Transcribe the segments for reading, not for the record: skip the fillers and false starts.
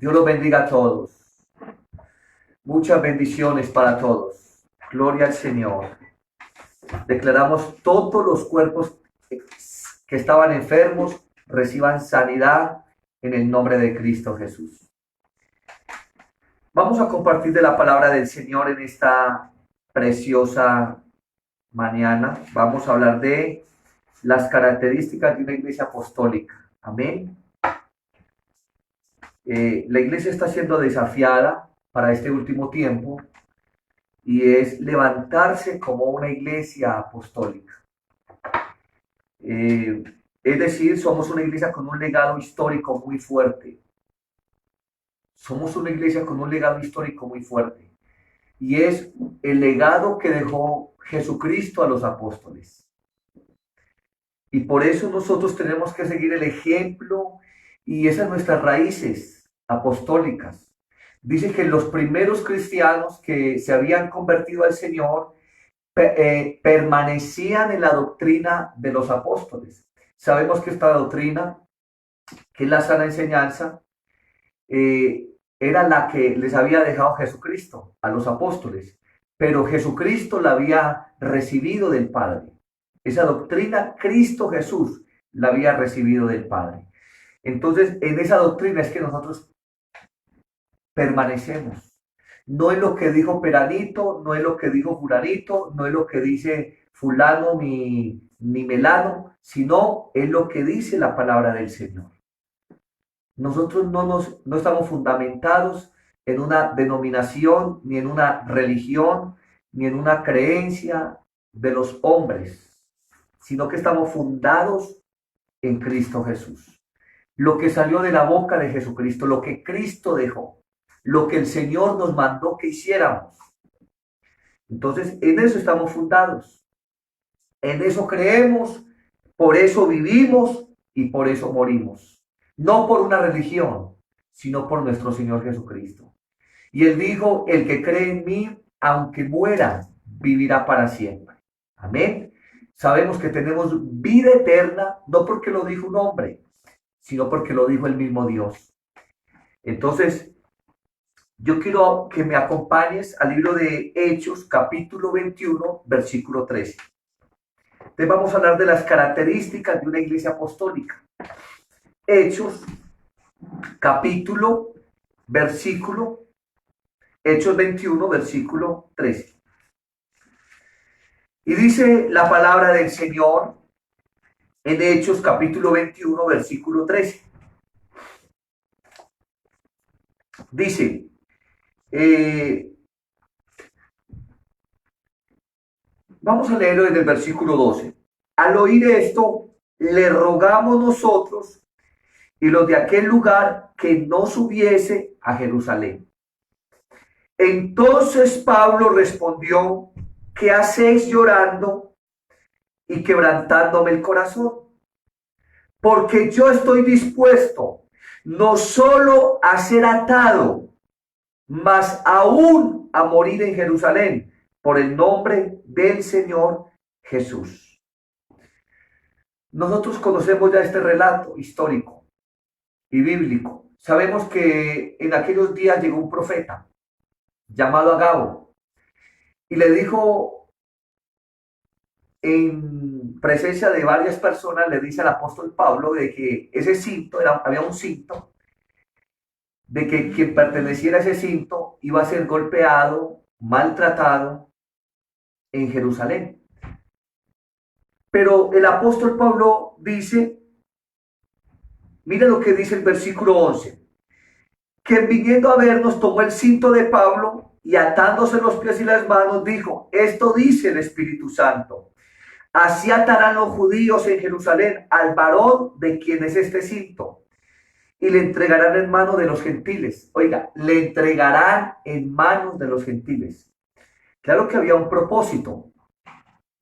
Dios los bendiga a todos. Muchas bendiciones para todos. Gloria al Señor. Declaramos todos los cuerpos que estaban enfermos reciban sanidad en el nombre de Cristo Jesús. Vamos a compartir de la palabra del Señor en esta preciosa mañana. Vamos a hablar de las características de una iglesia apostólica. Amén. La iglesia está siendo desafiada para este último tiempo y es levantarse como una iglesia apostólica. Es decir, somos una iglesia con un legado histórico muy fuerte. Somos una iglesia con un legado histórico muy fuerte. Y es el legado que dejó Jesucristo a los apóstoles. Y por eso nosotros tenemos que seguir el ejemplo y esas nuestras raíces apostólicas. Dice que los primeros cristianos que se habían convertido al Señor permanecían en la doctrina de los apóstoles. Sabemos que esta doctrina, que es la sana enseñanza, era la que les había dejado Jesucristo a los apóstoles, pero Jesucristo la había recibido del Padre. Esa doctrina, Cristo Jesús la había recibido del Padre. Entonces, en esa doctrina es que nosotros permanecemos. No es lo que dijo Peranito, no es lo que dijo Fulanito, no es lo que dice fulano ni melano, sino es lo que dice la palabra del Señor. Nosotros no estamos fundamentados en una denominación, ni en una religión, ni en una creencia de los hombres, sino que estamos fundados en Cristo Jesús. Lo que salió de la boca de Jesucristo, lo que Cristo dejó, lo que el Señor nos mandó que hiciéramos. Entonces, en eso estamos fundados. En eso creemos, por eso vivimos y por eso morimos. No por una religión, sino por nuestro Señor Jesucristo. Y Él dijo, el que cree en mí, aunque muera, vivirá para siempre. Amén. Sabemos que tenemos vida eterna, no porque lo dijo un hombre, sino porque lo dijo el mismo Dios. Entonces, yo quiero que me acompañes al libro de Hechos, capítulo 21, versículo 13. Entonces vamos a hablar de las características de una iglesia apostólica. Hechos, capítulo, Hechos 21, versículo 13. Y dice la palabra del Señor en Hechos, capítulo 21, versículo 13. Dice, vamos a leerlo desde el versículo 12. Al oír esto, le rogamos nosotros y los de aquel lugar que no subiese a Jerusalén. Entonces Pablo respondió, ¿qué hacéis llorando y quebrantándome el corazón? Porque yo estoy dispuesto no solo a ser atado, mas aún a morir en Jerusalén por el nombre del Señor Jesús. Nosotros conocemos ya este relato histórico y bíblico. Sabemos que en aquellos días llegó un profeta llamado Agabo y le dijo en presencia de varias personas, le dice al apóstol Pablo de que ese cinto, había un cinto, de que quien perteneciera a ese cinto iba a ser golpeado, maltratado en Jerusalén. Pero el apóstol Pablo dice, mira lo que dice el versículo 11, que viniendo a vernos tomó el cinto de Pablo y atándose los pies y las manos dijo, esto dice el Espíritu Santo, así atarán los judíos en Jerusalén al varón de quien es este cinto y le entregarán en manos de los gentiles. Oiga, le entregarán en manos de los gentiles. Claro que había un propósito.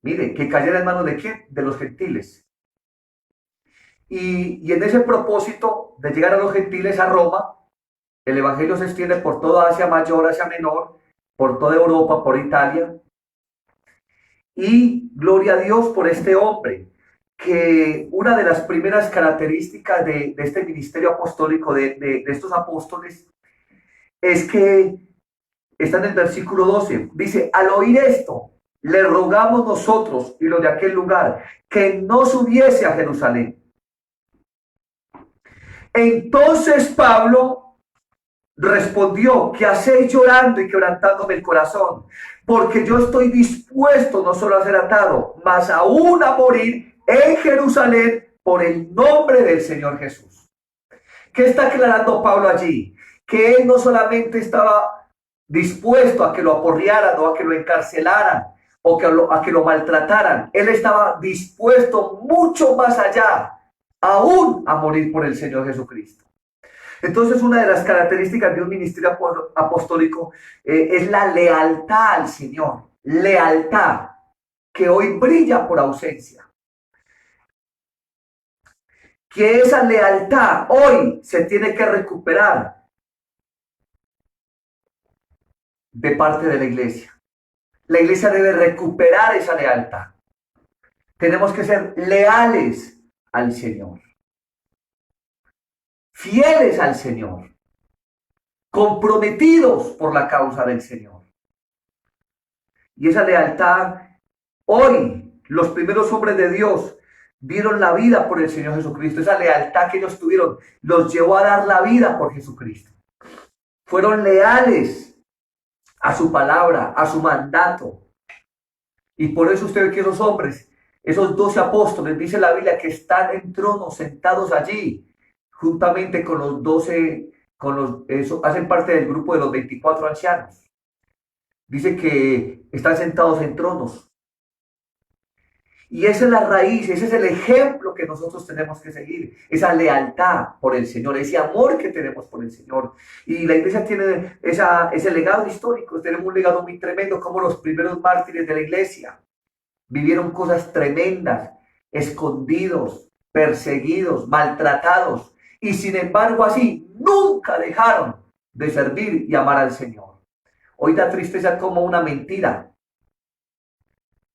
Mire, que cayera en manos de ¿quién? De los gentiles. Y en ese propósito de llegar a los gentiles a Roma, el evangelio se extiende por toda Asia Mayor, Asia Menor, por toda Europa, por Italia. Y gloria a Dios por este hombre que una de las primeras características de este ministerio apostólico, de estos apóstoles, es que está en el versículo 12. Dice, al oír esto, le rogamos nosotros y los de aquel lugar que no subiese a Jerusalén. Entonces Pablo respondió, ¿qué hacéis llorando y quebrantándome el corazón? Porque yo estoy dispuesto no solo a ser atado, mas aún a morir en Jerusalén por el nombre del Señor Jesús. ¿Qué está aclarando Pablo allí? Que él no solamente estaba dispuesto a que lo aporrearan o a que lo encarcelaran o a que lo maltrataran. Él estaba dispuesto mucho más allá, aún a morir por el Señor Jesucristo. Entonces, una de las características de un ministerio apostólico es la lealtad al Señor. Lealtad que hoy brilla por ausencia. Que esa lealtad hoy se tiene que recuperar de parte de la iglesia. La iglesia debe recuperar esa lealtad. Tenemos que ser leales al Señor. Fieles al Señor. Comprometidos por la causa del Señor. Y esa lealtad, hoy, los primeros hombres de Dios dieron la vida por el Señor Jesucristo. Esa lealtad que ellos tuvieron los llevó a dar la vida por Jesucristo. Fueron leales a su palabra, a su mandato. Y por eso usted ve que esos hombres, esos 12 apóstoles, dice la Biblia, que están en tronos sentados allí, juntamente con los 12, hacen parte del grupo de los 24 ancianos. Dice que están sentados en tronos. Y esa es la raíz, ese es el ejemplo que nosotros tenemos que seguir, esa lealtad por el Señor, ese amor que tenemos por el Señor. Y la iglesia tiene ese legado histórico, tenemos un legado muy tremendo, como los primeros mártires de la iglesia vivieron cosas tremendas, escondidos, perseguidos, maltratados, y sin embargo así nunca dejaron de servir y amar al Señor. Hoy da tristeza como una mentira.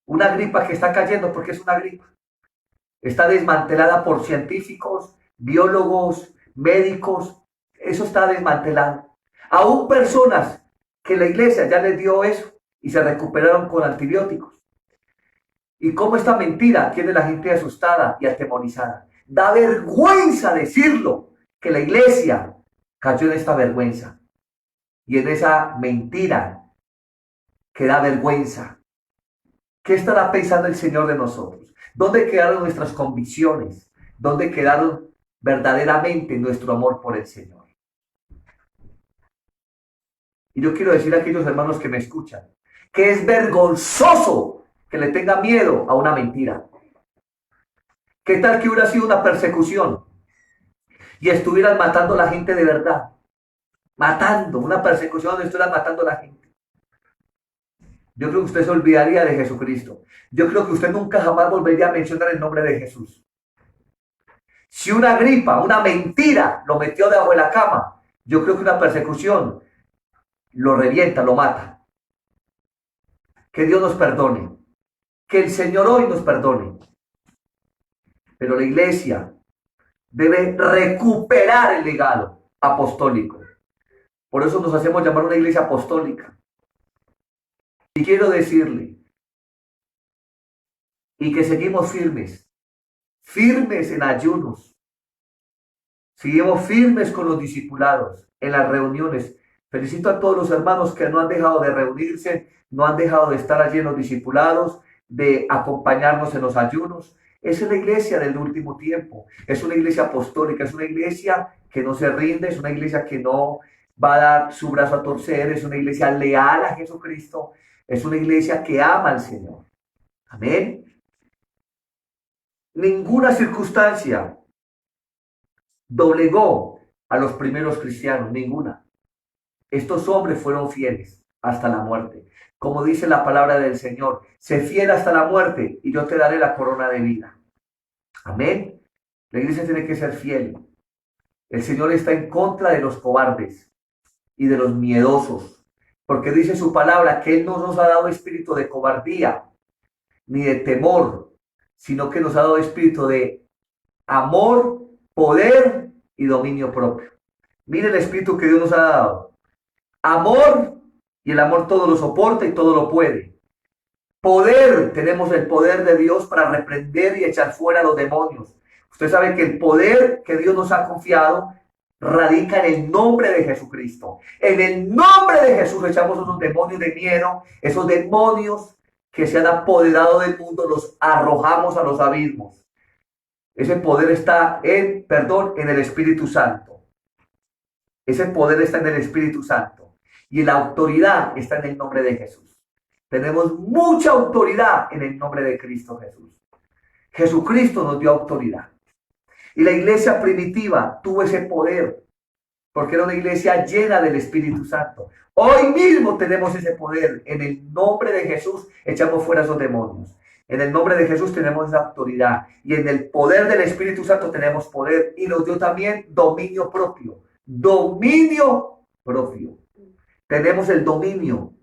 Una gripa que está cayendo porque es una gripa. Está desmantelada por científicos, biólogos, médicos. Eso está desmantelado. Aún personas que la iglesia ya les dio eso y se recuperaron con antibióticos. Y cómo esta mentira tiene la gente asustada y atemorizada. Da vergüenza decirlo, que la iglesia cayó en esta vergüenza y en esa mentira que da vergüenza. ¿Qué estará pensando el Señor de nosotros? ¿Dónde quedaron nuestras convicciones? ¿Dónde quedaron verdaderamente nuestro amor por el Señor? Y yo quiero decir a aquellos hermanos que me escuchan, que es vergonzoso que le tenga miedo a una mentira. ¿Qué tal que hubiera sido una persecución y estuvieran matando a la gente de verdad? Matando, una persecución donde estuvieran matando a la gente. Yo creo que usted se olvidaría de Jesucristo. Yo creo que usted nunca jamás volvería a mencionar el nombre de Jesús. Si una gripa, una mentira lo metió debajo de la cama, yo creo que una persecución lo revienta, lo mata. Que Dios nos perdone. Que el Señor hoy nos perdone. Pero la iglesia debe recuperar el legado apostólico. Por eso nos hacemos llamar una iglesia apostólica. Y quiero decirle, y que seguimos firmes en ayunos, seguimos firmes con los discipulados, en las reuniones. Felicito a todos los hermanos que no han dejado de reunirse, no han dejado de estar allí en los discipulados, de acompañarnos en los ayunos. Esa es la iglesia del último tiempo, es una iglesia apostólica, es una iglesia que no se rinde, es una iglesia que no va a dar su brazo a torcer, es una iglesia leal a Jesucristo. Es una iglesia que ama al Señor. Amén. Ninguna circunstancia doblegó a los primeros cristianos, ninguna. Estos hombres fueron fieles hasta la muerte. Como dice la palabra del Señor, sé fiel hasta la muerte y yo te daré la corona de vida. Amén. La iglesia tiene que ser fiel. El Señor está en contra de los cobardes y de los miedosos. Porque dice su palabra que Él no nos ha dado espíritu de cobardía, ni de temor, sino que nos ha dado espíritu de amor, poder y dominio propio. Mire el espíritu que Dios nos ha dado. Amor, y el amor todo lo soporta y todo lo puede. Poder, tenemos el poder de Dios para reprender y echar fuera a los demonios. Usted sabe que el poder que Dios nos ha confiado radica en el nombre de Jesucristo. En el nombre de Jesús echamos esos demonios de miedo, esos demonios que se han apoderado del mundo, los arrojamos a los abismos. Ese poder está en el Espíritu Santo. Ese poder está en el Espíritu Santo. Y la autoridad está en el nombre de Jesús. Tenemos mucha autoridad en el nombre de Cristo Jesús. Jesucristo nos dio autoridad. Y la iglesia primitiva tuvo ese poder, porque era una iglesia llena del Espíritu Santo. Hoy mismo tenemos ese poder. En el nombre de Jesús echamos fuera esos demonios. En el nombre de Jesús tenemos esa autoridad. Y en el poder del Espíritu Santo tenemos poder. Y nos dio también dominio propio. Dominio propio. Tenemos el dominio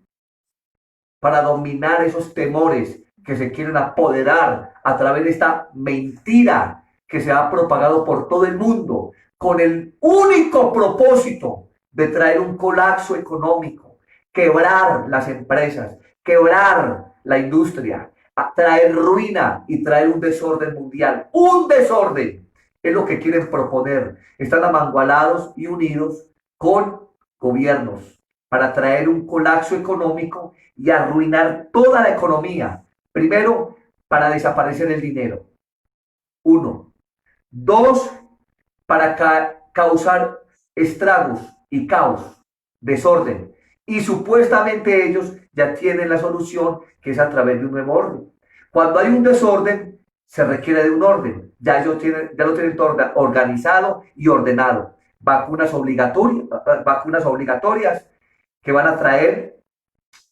para dominar esos temores que se quieren apoderar a través de esta mentira que se ha propagado por todo el mundo, con el único propósito de traer un colapso económico, quebrar las empresas, quebrar la industria, traer ruina y traer un desorden mundial. Un desorden es lo que quieren proponer. Están amangualados y unidos con gobiernos para traer un colapso económico y arruinar toda la economía. Primero, para desaparecer el dinero. 1. 2, para causar estragos y caos, desorden. Y supuestamente ellos ya tienen la solución, que es a través de un nuevo orden. Cuando hay un desorden, se requiere de un orden. Ya lo tienen todo organizado y ordenado. Vacunas obligatorias que van a traer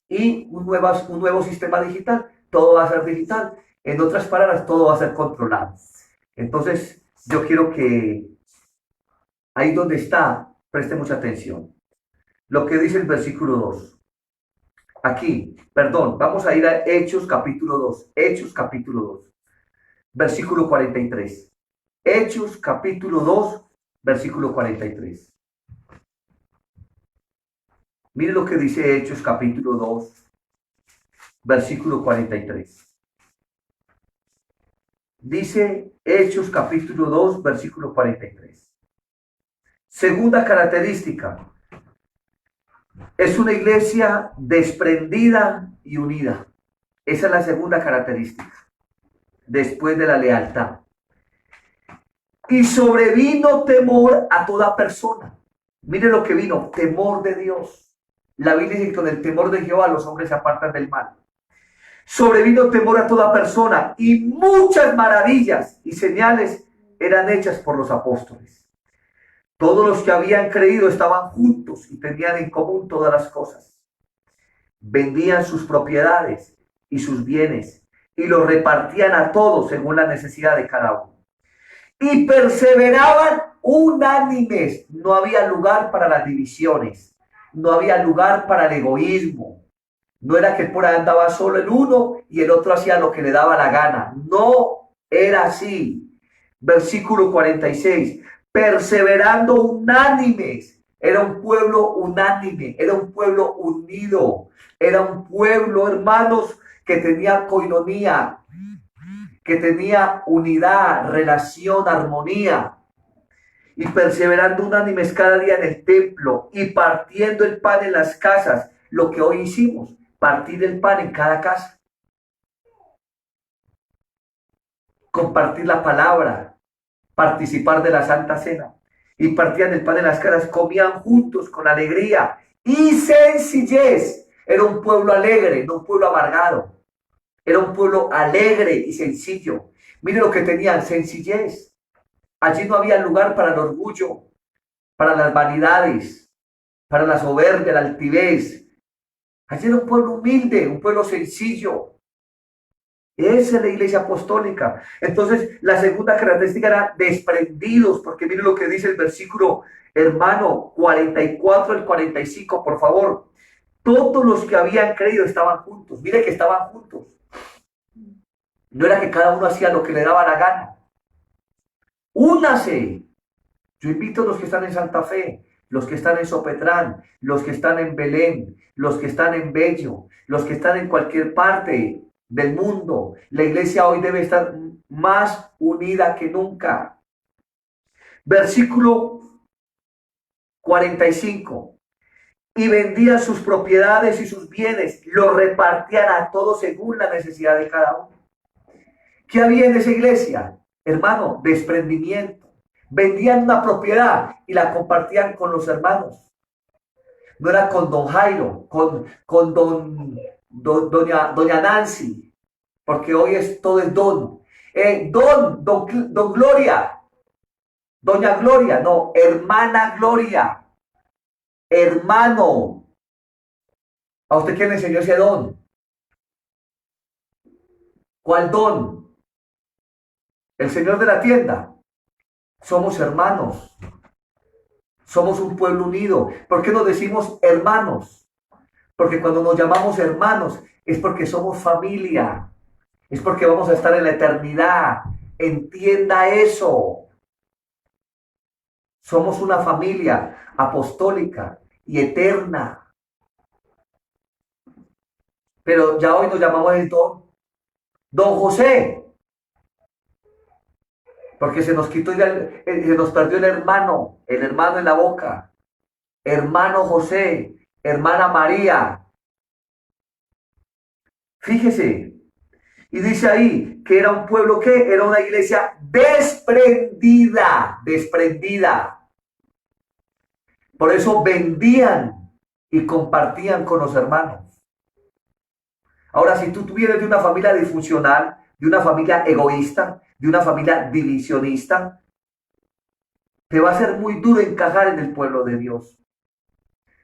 y un nuevo sistema digital. Todo va a ser digital. En otras palabras, todo va a ser controlado. Entonces, yo quiero que ahí donde está, preste mucha atención. Lo que dice el versículo 2. Aquí, vamos a ir a Hechos capítulo 2. Hechos capítulo 2, versículo 43. Hechos capítulo 2, versículo 43. Mire lo que dice Hechos capítulo 2, versículo 43. Dice Hechos capítulo 2, versículo 43. Segunda característica. Es una iglesia desprendida y unida. Esa es la segunda característica. Después de la lealtad. Y sobrevino temor a toda persona. Mire lo que vino, temor de Dios. La Biblia dice que con el temor de Jehová los hombres se apartan del mal. Sobrevino temor a toda persona y muchas maravillas y señales eran hechas por los apóstoles. Todos los que habían creído estaban juntos y tenían en común todas las cosas. Vendían sus propiedades y sus bienes y los repartían a todos según la necesidad de cada uno. Y perseveraban unánimes. No había lugar para las divisiones. No había lugar para el egoísmo. No era que por ahí andaba solo el uno y el otro hacía lo que le daba la gana. No era así. Versículo 46. Perseverando unánimes. Era un pueblo unánime. Era un pueblo unido. Era un pueblo, hermanos, que tenía coinonía, que tenía unidad, relación, armonía. Y perseverando unánimes cada día en el templo y partiendo el pan en las casas. Lo que hoy hicimos. Partir el pan en cada casa. Compartir la palabra. Participar de la Santa Cena. Y partían el pan en las casas. Comían juntos con alegría y sencillez. Era un pueblo alegre, no un pueblo amargado. Era un pueblo alegre y sencillo. Mire lo que tenían, sencillez. Allí no había lugar para el orgullo, para las vanidades, para la soberbia, la altivez. Allí era un pueblo humilde, un pueblo sencillo. Esa es la iglesia apostólica. Entonces, la segunda característica era desprendidos, porque mire lo que dice el versículo, hermano, 44 al 45, por favor. Todos los que habían creído estaban juntos. Mire que estaban juntos. No era que cada uno hacía lo que le daba la gana. Únase. Yo invito a los que están en Santa Fe, los que están en Sopetrán, los que están en Belén, los que están en Bello, los que están en cualquier parte del mundo. La iglesia hoy debe estar más unida que nunca. Versículo 45. Y vendían sus propiedades y sus bienes, los repartían a todos según la necesidad de cada uno. ¿Qué había en esa iglesia? Hermano, desprendimiento. Vendían una propiedad y la compartían con los hermanos. No era con don Jairo, con doña Nancy, porque hoy todo es don. Don Gloria, doña Gloria, no, hermana Gloria, hermano. ¿A usted quién le enseñó ese don? ¿Cuál don? El señor de la tienda. Somos hermanos. Somos un pueblo unido. ¿Por qué nos decimos hermanos? Porque cuando nos llamamos hermanos es porque somos familia. Es porque vamos a estar en la eternidad. Entienda eso. Somos una familia apostólica y eterna. Pero ya hoy nos llamamos el don José. Porque se nos quitó, se nos perdió el hermano en la boca. Hermano José, hermana María. Fíjese, y dice ahí que era un pueblo que era una iglesia desprendida, desprendida. Por eso vendían y compartían con los hermanos. Ahora, si tú vienes de una familia disfuncional, de una familia egoísta, de una familia divisionista, te va a ser muy duro encajar en el pueblo de Dios.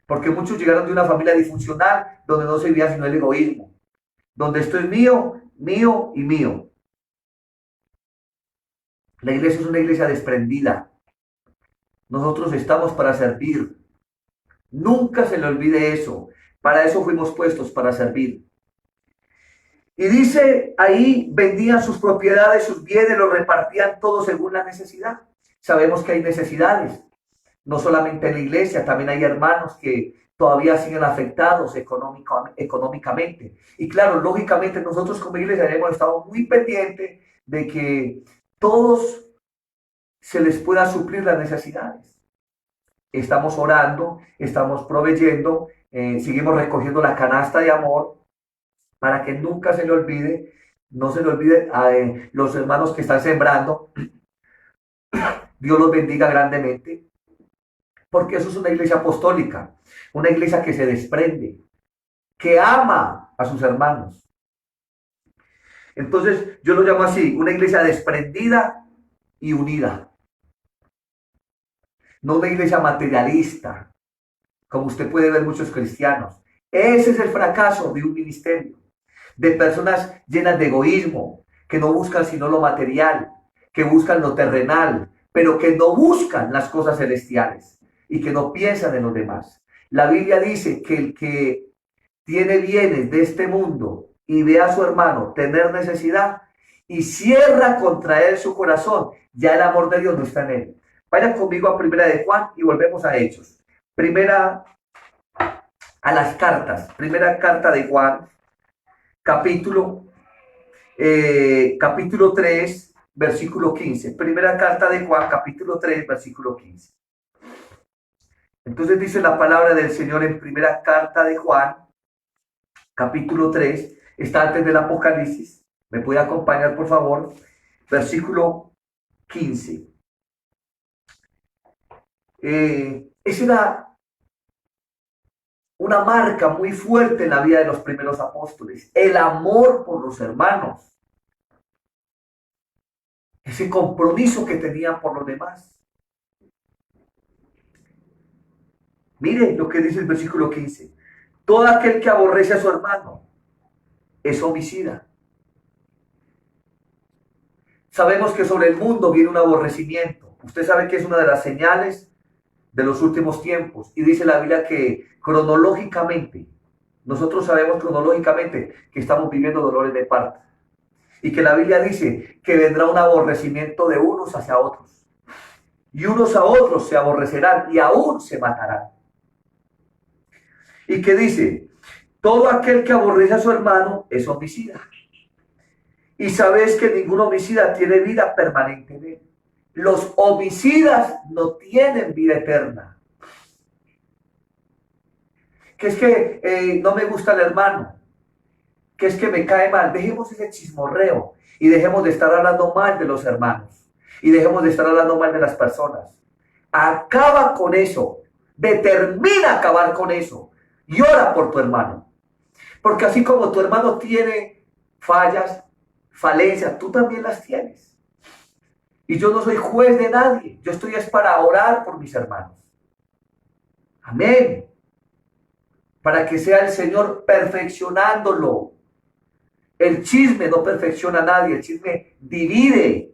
Porque muchos llegaron de una familia disfuncional donde no se vivía sino el egoísmo. Donde esto es mío, mío y mío. La iglesia es una iglesia desprendida. Nosotros estamos para servir. Nunca se le olvide eso. Para eso fuimos puestos, para servir. Y dice ahí, vendían sus propiedades, sus bienes, los repartían todos según la necesidad. Sabemos que hay necesidades, no solamente en la iglesia, también hay hermanos que todavía siguen afectados económicamente. Y claro, lógicamente nosotros como iglesia hemos estado muy pendientes de que todos se les pueda suplir las necesidades. Estamos orando, estamos proveyendo, seguimos recogiendo la canasta de amor, para que nunca se le olvide, no se le olvide a los hermanos que están sembrando. Dios los bendiga grandemente, porque eso es una iglesia apostólica, una iglesia que se desprende, que ama a sus hermanos. Entonces yo lo llamo así, una iglesia desprendida y unida. No una iglesia materialista, como usted puede ver muchos cristianos. Ese es el fracaso de un ministerio, de personas llenas de egoísmo, que no buscan sino lo material, que buscan lo terrenal, pero que no buscan las cosas celestiales y que no piensan en los demás. La Biblia dice que el que tiene bienes de este mundo y ve a su hermano tener necesidad y cierra contra él su corazón, ya el amor de Dios no está en él. Vayan conmigo a Primera de Juan y volvemos a Hechos. Primera a las cartas. Primera carta de Juan, capítulo 3, versículo 15. Primera carta de Juan, capítulo 3, versículo 15. Entonces dice la palabra del Señor en primera carta de Juan, capítulo 3, está antes del Apocalipsis. ¿Me puede acompañar, por favor? Versículo 15. Esa era una marca muy fuerte en la vida de los primeros apóstoles, el amor por los hermanos, ese compromiso que tenían por los demás. Mire lo que dice el versículo 15. Todo aquel que aborrece a su hermano es homicida. Sabemos que sobre el mundo viene un aborrecimiento. Usted sabe que es una de las señales de los últimos tiempos. Y dice la Biblia que cronológicamente, nosotros sabemos cronológicamente que estamos viviendo dolores de parto. Y que la Biblia dice que vendrá un aborrecimiento de unos hacia otros. Y unos a otros se aborrecerán y aún se matarán. Y que dice, todo aquel que aborrece a su hermano es homicida. Y sabes que ningún homicida tiene vida permanente en él. Los homicidas no tienen vida eterna. Que es que no me gusta el hermano, que es que me cae mal. Dejemos ese chismorreo y dejemos de estar hablando mal de los hermanos y dejemos de estar hablando mal de las personas. Acaba con eso, determina acabar con eso y ora por tu hermano. Porque así como tu hermano tiene fallas, falencias, tú también las tienes. Y yo no soy juez de nadie, yo estoy es para orar por mis hermanos. Amén. Para que sea el Señor perfeccionándolo. El chisme no perfecciona a nadie, el chisme divide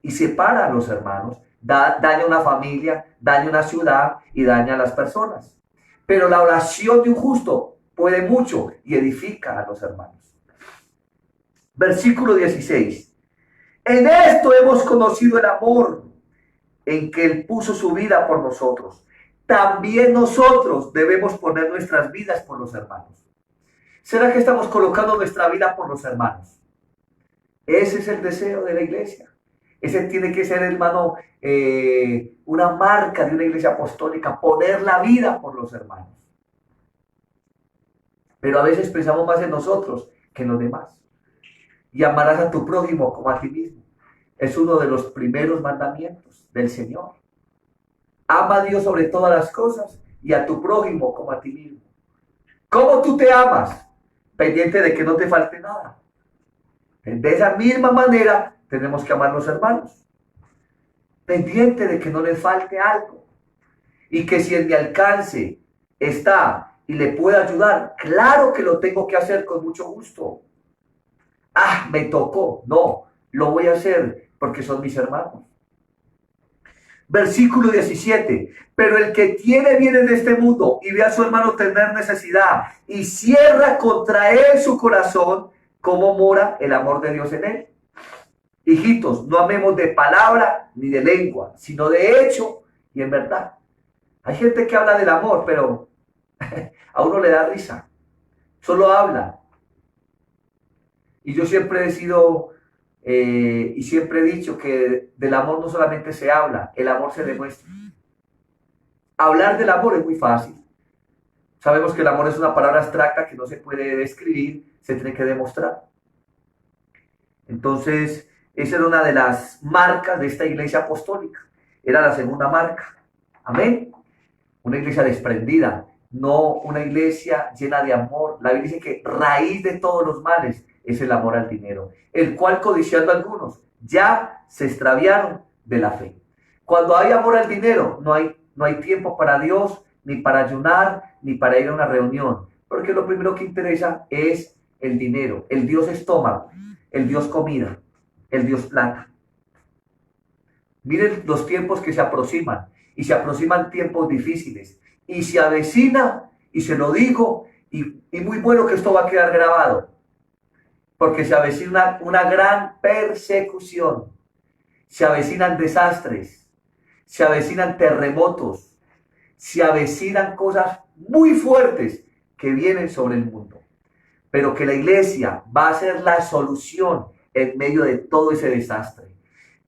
y separa a los hermanos, daña a una familia, daña a una ciudad y daña a las personas. Pero la oración de un justo puede mucho y edifica a los hermanos. Versículo 16. En esto hemos conocido el amor, en que Él puso su vida por nosotros. También nosotros debemos poner nuestras vidas por los hermanos. ¿Será que estamos colocando nuestra vida por los hermanos? Ese es el deseo de la iglesia. Ese tiene que ser, hermano, una marca de una iglesia apostólica, poner la vida por los hermanos. Pero a veces pensamos más en nosotros que en los demás. Y amarás a tu prójimo como a ti mismo. Es uno de los primeros mandamientos del Señor. Ama a Dios sobre todas las cosas y a tu prójimo como a ti mismo. ¿Cómo tú te amas? Pendiente de que no te falte nada. De esa misma manera tenemos que amar a los hermanos. Pendiente de que no les falte algo. Y que si en mi alcance está y le puedo ayudar, claro que lo tengo que hacer con mucho gusto. Ah, me tocó. No, lo voy a hacer porque son mis hermanos. Versículo 17. Pero el que tiene bienes de este mundo y ve a su hermano tener necesidad y cierra contra él su corazón, ¿cómo mora el amor de Dios en él? Hijitos, no amemos de palabra ni de lengua, sino de hecho y en verdad. Hay gente que habla del amor, pero a uno le da risa. Solo habla. Y yo siempre he sido y siempre he dicho que del amor no solamente se habla, el amor se demuestra. Hablar del amor es muy fácil. Sabemos que el amor es una palabra abstracta que no se puede describir, se tiene que demostrar. Entonces, esa era una de las marcas de esta iglesia apostólica. Era la segunda marca. Amén. Una iglesia desprendida, no una iglesia llena de amor. La Biblia dice que raíz de todos los males es el amor al dinero, el cual codiciando algunos ya se extraviaron de la fe. Cuando hay amor al dinero, no hay tiempo para Dios, ni para ayunar, ni para ir a una reunión, porque lo primero que interesa es el dinero. El Dios estómago, el Dios comida, el Dios plata. Miren los tiempos que se aproximan, y se aproximan tiempos difíciles, y se avecina, y se lo digo, y muy bueno que esto va a quedar grabado, porque se avecina una gran persecución, se avecinan desastres, se avecinan terremotos, se avecinan cosas muy fuertes que vienen sobre el mundo, pero que la iglesia va a ser la solución en medio de todo ese desastre.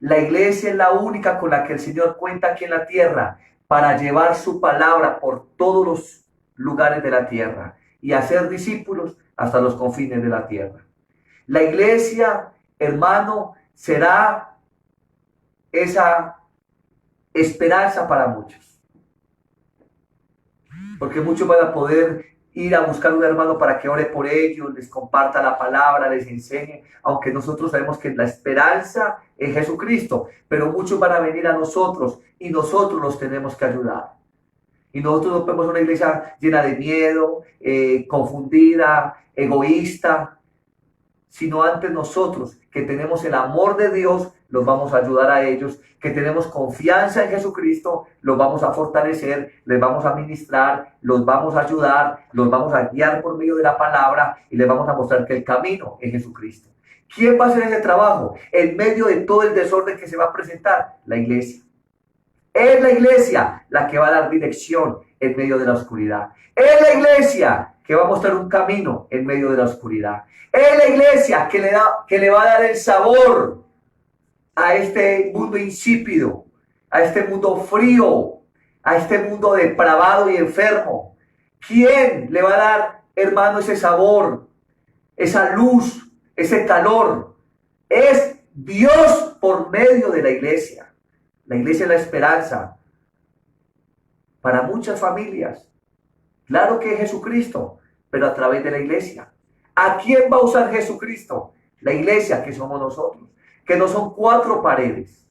La iglesia es la única con la que el Señor cuenta aquí en la tierra para llevar su palabra por todos los lugares de la tierra y hacer discípulos hasta los confines de la tierra. La iglesia, hermano, será esa esperanza para muchos. Porque muchos van a poder ir a buscar un hermano para que ore por ellos, les comparta la palabra, les enseñe, aunque nosotros sabemos que la esperanza es Jesucristo, pero muchos van a venir a nosotros y nosotros los tenemos que ayudar. Y nosotros no podemos ser una iglesia llena de miedo, confundida, egoísta, sino antes nosotros, que tenemos el amor de Dios, los vamos a ayudar a ellos, que tenemos confianza en Jesucristo, los vamos a fortalecer, les vamos a ministrar, los vamos a ayudar, los vamos a guiar por medio de la palabra y les vamos a mostrar que el camino es Jesucristo. ¿Quién va a hacer ese trabajo? En medio de todo el desorden que se va a presentar, la iglesia. Es la iglesia la que va a dar dirección en medio de la oscuridad. Es la iglesia que va a mostrar un camino en medio de la oscuridad. Es la iglesia que le va a dar el sabor a este mundo insípido, a este mundo frío, a este mundo depravado y enfermo. ¿Quién le va a dar, hermano, ese sabor, esa luz, ese calor? Es Dios por medio de la iglesia. La iglesia es la esperanza para muchas familias. Claro que es Jesucristo, pero a través de la iglesia. ¿A quién va a usar Jesucristo? La iglesia, que somos nosotros, que no son cuatro paredes.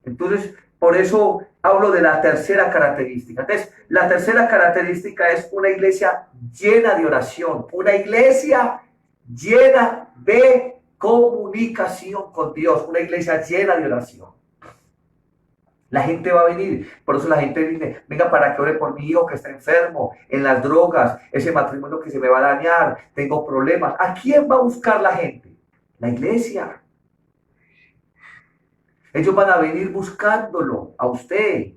Entonces, por eso hablo de la tercera característica. Entonces, la tercera característica es una iglesia llena de oración, una iglesia llena de comunicación con Dios, una iglesia llena de oración. La gente va a venir, por eso la gente dice, venga para que ore por mi hijo que está enfermo, en las drogas, ese matrimonio que se me va a dañar, tengo problemas. ¿A quién va a buscar la gente? La iglesia. Ellos van a venir buscándolo a usted,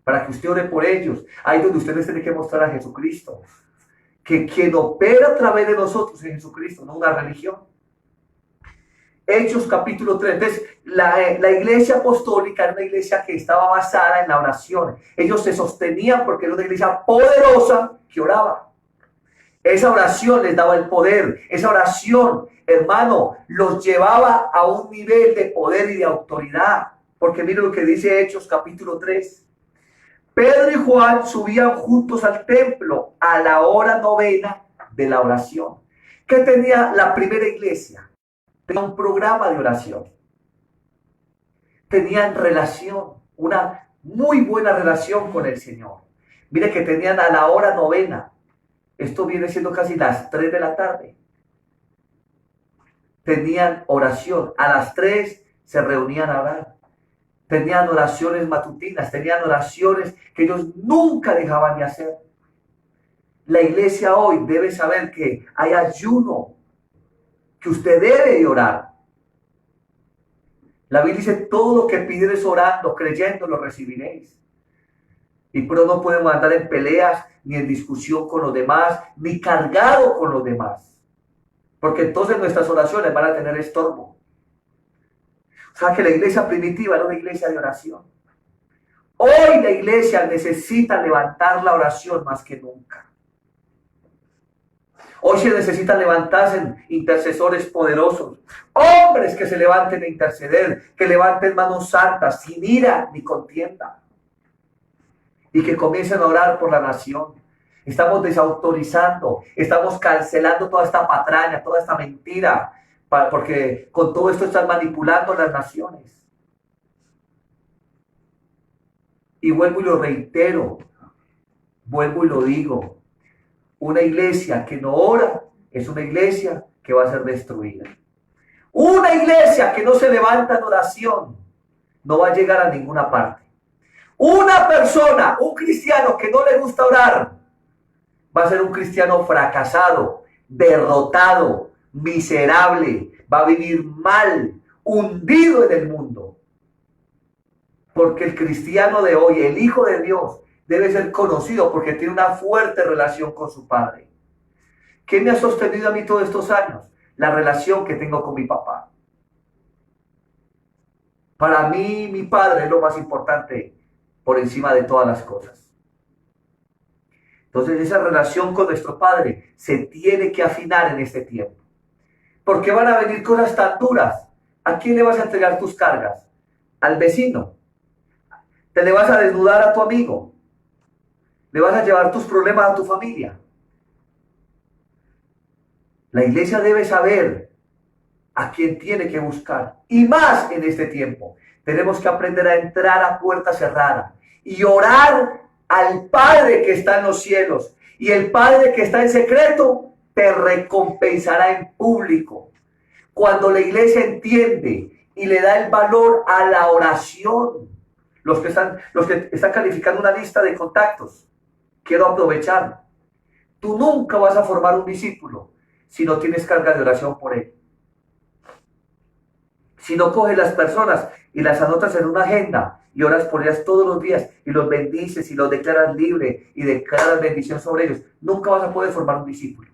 para que usted ore por ellos. Ahí donde usted les tiene que mostrar a Jesucristo, que quien opera a través de nosotros es Jesucristo, no una religión. Hechos capítulo 3. Entonces, la iglesia apostólica era una iglesia que estaba basada en la oración. Ellos se sostenían porque era una iglesia poderosa que oraba. Esa oración les daba el poder. Esa oración, hermano, los llevaba a un nivel de poder y de autoridad. Porque mire lo que dice Hechos capítulo 3. Pedro y Juan subían juntos al templo a la hora novena de la oración. ¿Qué tenía la primera iglesia? Tenía un programa de oración. Tenían relación, una muy buena relación con el Señor. Mire que tenían a la hora novena. Esto viene siendo casi las 3 de la tarde. Tenían oración. A las 3 se reunían a orar. Tenían oraciones matutinas, tenían oraciones que ellos nunca dejaban de hacer. La iglesia hoy debe saber que hay ayuno, que usted debe de orar. La Biblia dice, todo lo que pidieres orando, creyendo, lo recibiréis. Y pero no podemos andar en peleas, ni en discusión con los demás, ni cargado con los demás. Porque entonces nuestras oraciones van a tener estorbo. O sea que la iglesia primitiva era una iglesia de oración. Hoy la iglesia necesita levantar la oración más que nunca. Hoy se necesitan levantarse intercesores poderosos, hombres que se levanten a interceder, que levanten manos santas, sin ira ni contienda, y que comiencen a orar por la nación. Estamos desautorizando, estamos cancelando toda esta patraña, toda esta mentira, porque con todo esto están manipulando las naciones. Y vuelvo y lo reitero, vuelvo y lo digo. Una iglesia que no ora es una iglesia que va a ser destruida. Una iglesia que no se levanta en oración no va a llegar a ninguna parte. Una persona, un cristiano que no le gusta orar, va a ser un cristiano fracasado, derrotado, miserable, va a vivir mal, hundido en el mundo. Porque el cristiano de hoy, el Hijo de Dios, debe ser conocido porque tiene una fuerte relación con su Padre. ¿Qué me ha sostenido a mí todos estos años? La relación que tengo con mi papá. Para mí, mi Padre es lo más importante por encima de todas las cosas. Entonces, esa relación con nuestro Padre se tiene que afinar en este tiempo. Porque van a venir cosas tan duras. ¿A quién le vas a entregar tus cargas? ¿Al vecino? ¿Te le vas a desnudar a tu amigo? ¿Le vas a llevar tus problemas a tu familia? La iglesia debe saber a quién tiene que buscar. Y más en este tiempo. Tenemos que aprender a entrar a puerta cerrada y orar al Padre que está en los cielos. Y el Padre que está en secreto te recompensará en público. Cuando la iglesia entiende y le da el valor a la oración. Los que están calificando una lista de contactos. Quiero aprovechar. Tú nunca vas a formar un discípulo si no tienes carga de oración por él. sino coges las personas y las anotas en una agenda y oras por ellas todos los días y los bendices y los declaras libre y declaras bendición sobre ellos, nunca vas a poder formar un discípulo.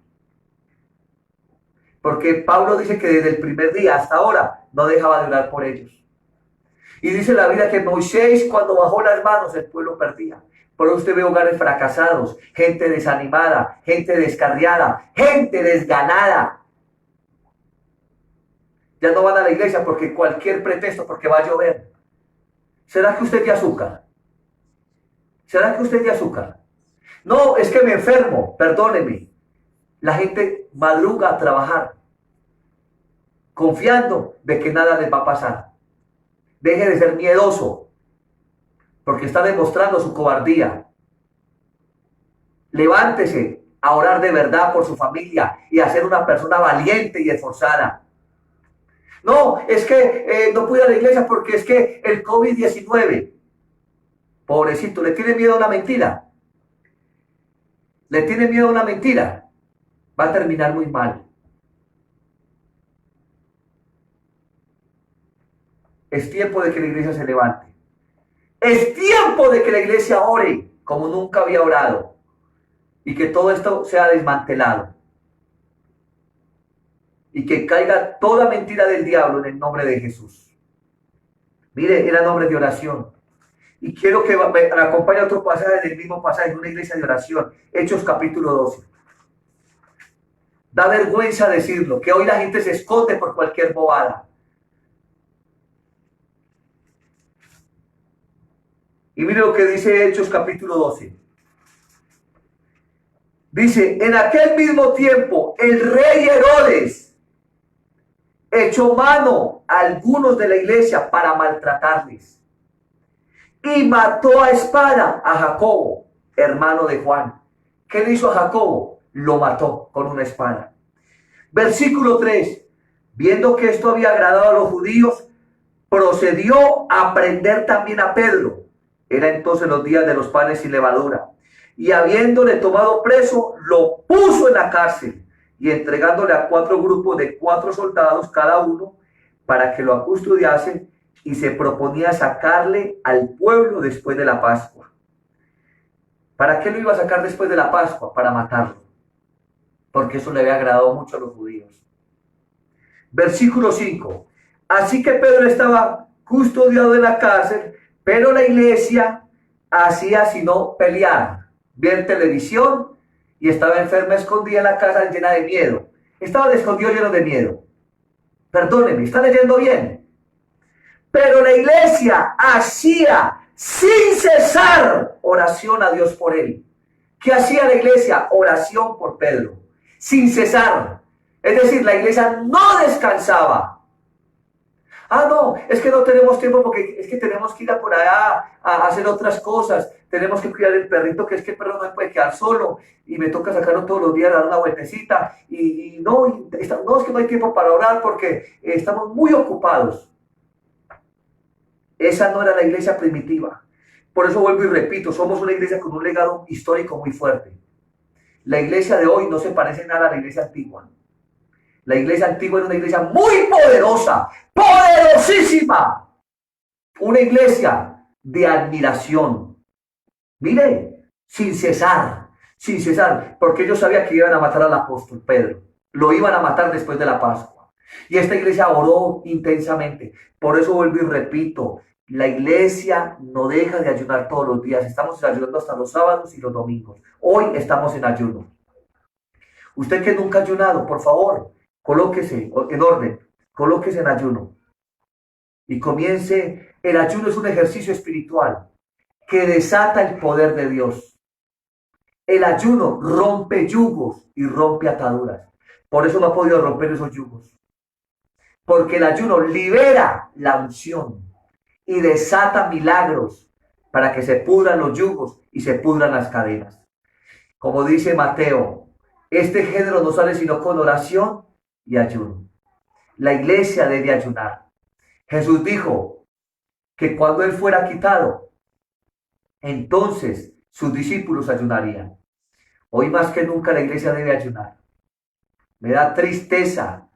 Porque Pablo dice que desde el primer día hasta ahora no dejaba de orar por ellos. Y dice la Biblia que Moisés, cuando bajó las manos, el pueblo perdía. Por eso usted ve hogares fracasados, gente desanimada, gente descarriada, gente desganada. Ya no van a la iglesia porque cualquier pretexto, porque va a llover. ¿Será que usted es de azúcar? ¿Será que usted es de azúcar? No, es que me enfermo, perdóneme. La gente madruga a trabajar, confiando de que nada les va a pasar. Deje de ser miedoso, porque está demostrando su cobardía. Levántese a orar de verdad por su familia y a ser una persona valiente y esforzada. No, es que no pude ir a la iglesia porque es que el COVID-19, pobrecito, le tiene miedo a una mentira. Le tiene miedo a una mentira. Va a terminar muy mal. Es tiempo de que la iglesia se levante. Es tiempo de que la iglesia ore como nunca había orado. Y que todo esto sea desmantelado. Y que caiga toda mentira del diablo en el nombre de Jesús. Mire, era nombre de oración. Y quiero que me acompañe otro pasaje del mismo pasaje, en una iglesia de oración. Hechos capítulo 12. Da vergüenza decirlo, que hoy la gente se esconde por cualquier bobada. Y mire lo que dice Hechos capítulo 12. Dice, en aquel mismo tiempo, el rey Herodes echó mano a algunos de la iglesia para maltratarles. Y mató a espada a Jacobo, hermano de Juan. ¿Qué le hizo a Jacobo? Lo mató con una espada. Versículo 3. Viendo que esto había agradado a los judíos, procedió a prender también a Pedro. Era entonces los días de los panes sin levadura. Y habiéndole tomado preso, lo puso en la cárcel y entregándole a 4 grupos de 4 soldados cada uno para que lo custodiasen, y se proponía sacarle al pueblo después de la Pascua. ¿Para qué lo iba a sacar después de la Pascua? Para matarlo. Porque eso le había agradado mucho a los judíos. Versículo 5. Así que Pedro estaba custodiado en la cárcel, pero la iglesia hacía sino pelear, ver televisión, y estaba enferma escondida en la casa llena de miedo. Estaba escondido lleno de miedo. Perdóneme, ¿está leyendo bien? Pero la iglesia hacía sin cesar oración a Dios por él. ¿Qué hacía la iglesia? Oración por Pedro. Sin cesar. Es decir, la iglesia no descansaba. Ah, no, es que no tenemos tiempo porque es que tenemos que ir a por allá a hacer otras cosas. Tenemos que cuidar el perrito, que es que el perro no puede quedar solo y me toca sacarlo todos los días a dar una vueltecita. No, es que no hay tiempo para orar porque estamos muy ocupados. Esa no era la iglesia primitiva. Por eso vuelvo y repito, somos una iglesia con un legado histórico muy fuerte. La iglesia de hoy no se parece nada a la iglesia antigua. La iglesia antigua era una iglesia muy poderosa, poderosísima. Una iglesia de admiración. Mire, sin cesar, porque ellos sabían que iban a matar al apóstol Pedro. Lo iban a matar después de la Pascua. Y esta iglesia oró intensamente. Por eso vuelvo y repito, la iglesia no deja de ayunar todos los días. Estamos ayunando hasta los sábados y los domingos. Hoy estamos en ayuno. Usted que nunca ha ayunado, por favor, colóquese en orden, colóquese en ayuno. Y comience, el ayuno es un ejercicio espiritual que desata el poder de Dios. El ayuno rompe yugos y rompe ataduras. Por eso no ha podido romper esos yugos. Porque el ayuno libera la unción y desata milagros para que se pudran los yugos y se pudran las cadenas. Como dice Mateo, este género no sale sino con oración y ayuno. La iglesia debe ayunar. Jesús dijo que cuando él fuera quitado, entonces sus discípulos ayunarían. Hoy más que nunca la iglesia debe ayunar. Me da tristeza,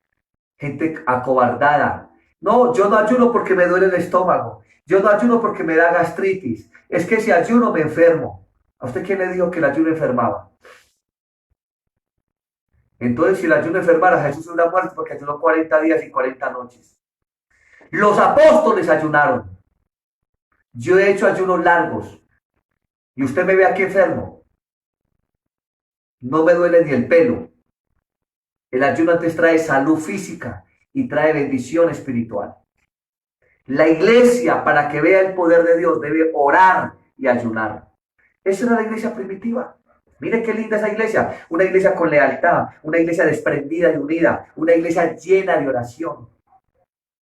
gente acobardada, No, yo no ayuno porque me duele el estómago. Yo no ayuno porque me da gastritis. Es que si ayuno me enfermo. ¿A usted quién le dijo que el ayuno enfermaba? Entonces, si el ayuno enfermara, Jesús hubiera muerto porque ayunó 40 días y 40 noches. Los apóstoles ayunaron. Yo he hecho ayunos largos. Y usted me ve aquí enfermo. No me duele ni el pelo. El ayuno antes trae salud física y trae bendición espiritual. La iglesia, para que vea el poder de Dios, debe orar y ayunar. Esa era la iglesia primitiva. Mire qué linda esa iglesia. Una iglesia con lealtad, una iglesia desprendida y unida, una iglesia llena de oración.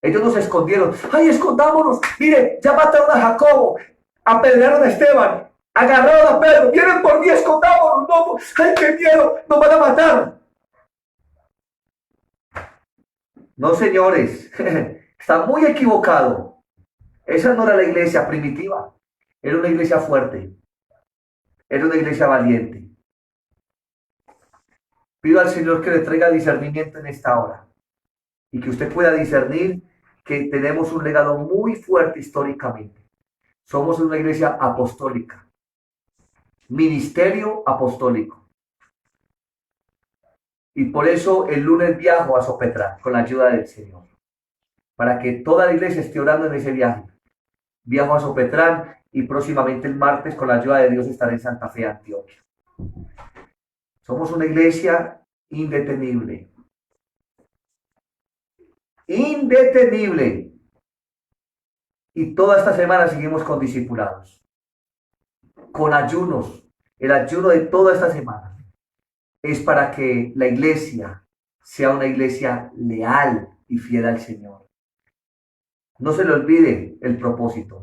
Ellos no se escondieron. ¡Ay, escondámonos! Mire, ya mataron a Jacobo, apedrearon a Esteban, agarraron a Pedro. Vienen por mí, escondámonos. No, ¡ay, qué miedo! ¡Nos van a matar! No, señores. Está muy equivocado. Esa no era la iglesia primitiva. Era una iglesia fuerte. Era una iglesia valiente. Pido al Señor que le traiga discernimiento en esta hora y que usted pueda discernir que tenemos un legado muy fuerte históricamente. Somos una iglesia apostólica, ministerio apostólico. Y por eso el lunes viajo a Sopetrán con la ayuda del Señor, para que toda la iglesia esté orando en ese viaje. Viajo a Sopetrán y próximamente el martes con la ayuda de Dios estaré en Santa Fe, Antioquia. Somos una iglesia indetenible. Indetenible. Y toda esta semana seguimos con discipulados, con ayunos. El ayuno de toda esta semana es para que la iglesia sea una iglesia leal y fiel al Señor. No se le olvide el propósito.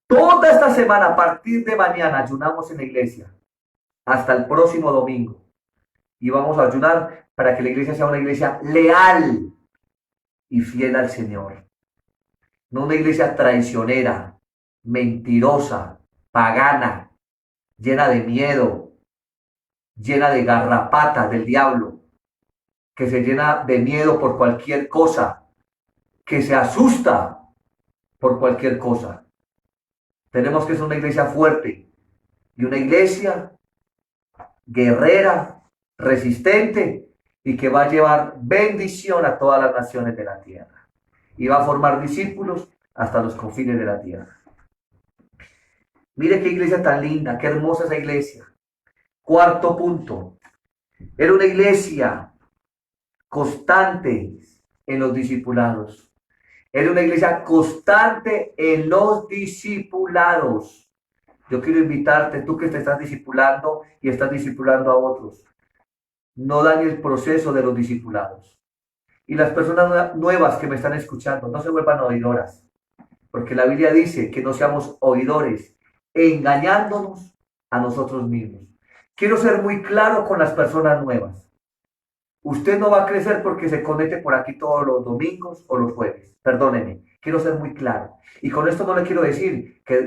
Toda esta semana, a partir de mañana, ayunamos en la iglesia hasta el próximo domingo. Y vamos a ayunar para que la iglesia sea una iglesia leal y fiel al Señor. No una iglesia traicionera, mentirosa, pagana, llena de miedo, llena de garrapatas del diablo, que se llena de miedo por cualquier cosa, que se asusta por cualquier cosa. Tenemos que ser una iglesia fuerte y una iglesia guerrera, resistente y que va a llevar bendición a todas las naciones de la tierra y va a formar discípulos hasta los confines de la tierra. Mire qué iglesia tan linda, qué hermosa esa iglesia. Cuarto punto, era una iglesia constante en los discipulados. Era una iglesia constante en los discipulados. Yo quiero invitarte, tú que te estás discipulando y estás discipulando a otros, no dañes el proceso de los discipulados. Y las personas nuevas que me están escuchando, no se vuelvan oidoras, porque la Biblia dice que no seamos oidores, engañándonos a nosotros mismos. Quiero ser muy claro con las personas nuevas. Usted no va a crecer porque se conecte por aquí todos los domingos o los jueves. Perdóneme, quiero ser muy claro. Y con esto no le quiero decir que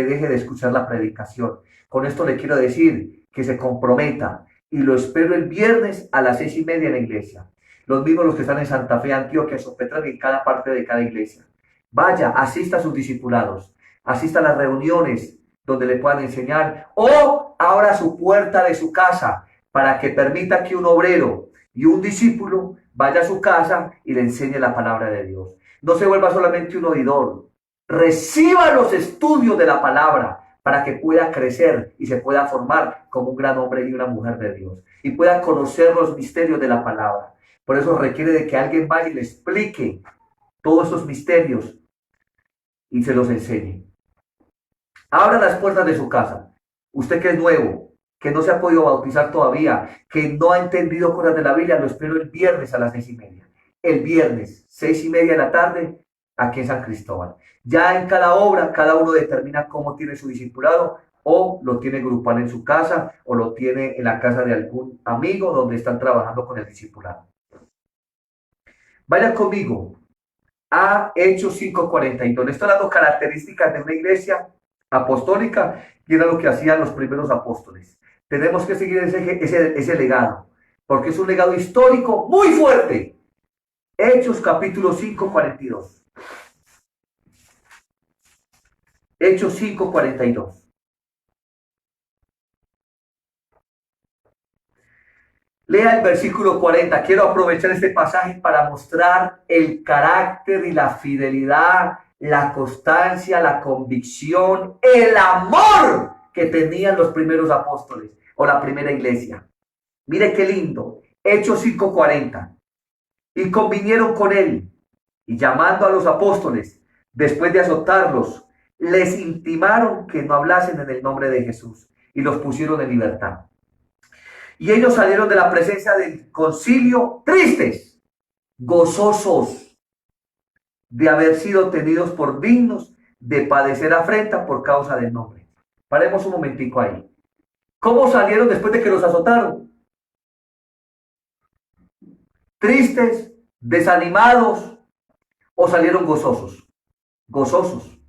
deje de escuchar la predicación. Con esto le quiero decir que se comprometa. Y lo espero el viernes a las 6:30 en la iglesia. Los mismos los que están en Santa Fe, Antioquia, Sopetrán y en cada parte de cada iglesia. Vaya, asista a sus discipulados. Asista a las reuniones donde le puedan enseñar. O abra su puerta de su casa para que permita que un obrero y un discípulo vaya a su casa y le enseñe la palabra de Dios. No se vuelva solamente un oidor. Reciba los estudios de la palabra para que pueda crecer y se pueda formar como un gran hombre y una mujer de Dios. Y pueda conocer los misterios de la palabra. Por eso requiere de que alguien vaya y le explique todos esos misterios y se los enseñe. Abra las puertas de su casa. Usted que es nuevo, que no se ha podido bautizar todavía, que no ha entendido cosas de la Biblia, lo espero el viernes a las 6:30. El viernes, 6:30 de la tarde, aquí en San Cristóbal. Ya en cada obra, cada uno determina cómo tiene su discipulado, o lo tiene grupal en su casa, o lo tiene en la casa de algún amigo donde están trabajando con el discipulado. Vaya conmigo a Hechos 5:42. Estoy dando características de una iglesia apostólica y era lo que hacían los primeros apóstoles. Tenemos que seguir ese legado, porque es un legado histórico muy fuerte. Hechos capítulo 5, 42. Hechos 5, 42. Lea el versículo 40. Quiero aprovechar este pasaje para mostrar el carácter y la fidelidad, la constancia, la convicción, el amor que tenían los primeros apóstoles o la primera iglesia. Mire qué lindo. Hechos 5:40. Y convinieron con él, y llamando a los apóstoles, después de azotarlos, les intimaron que no hablasen en el nombre de Jesús, y los pusieron en libertad. Y ellos salieron de la presencia del concilio tristes, gozosos de haber sido tenidos por dignos de padecer afrenta por causa del nombre. Paremos un momentico ahí. ¿Cómo salieron después de que los azotaron? ¿Tristes, desanimados o salieron gozosos? Gozosos.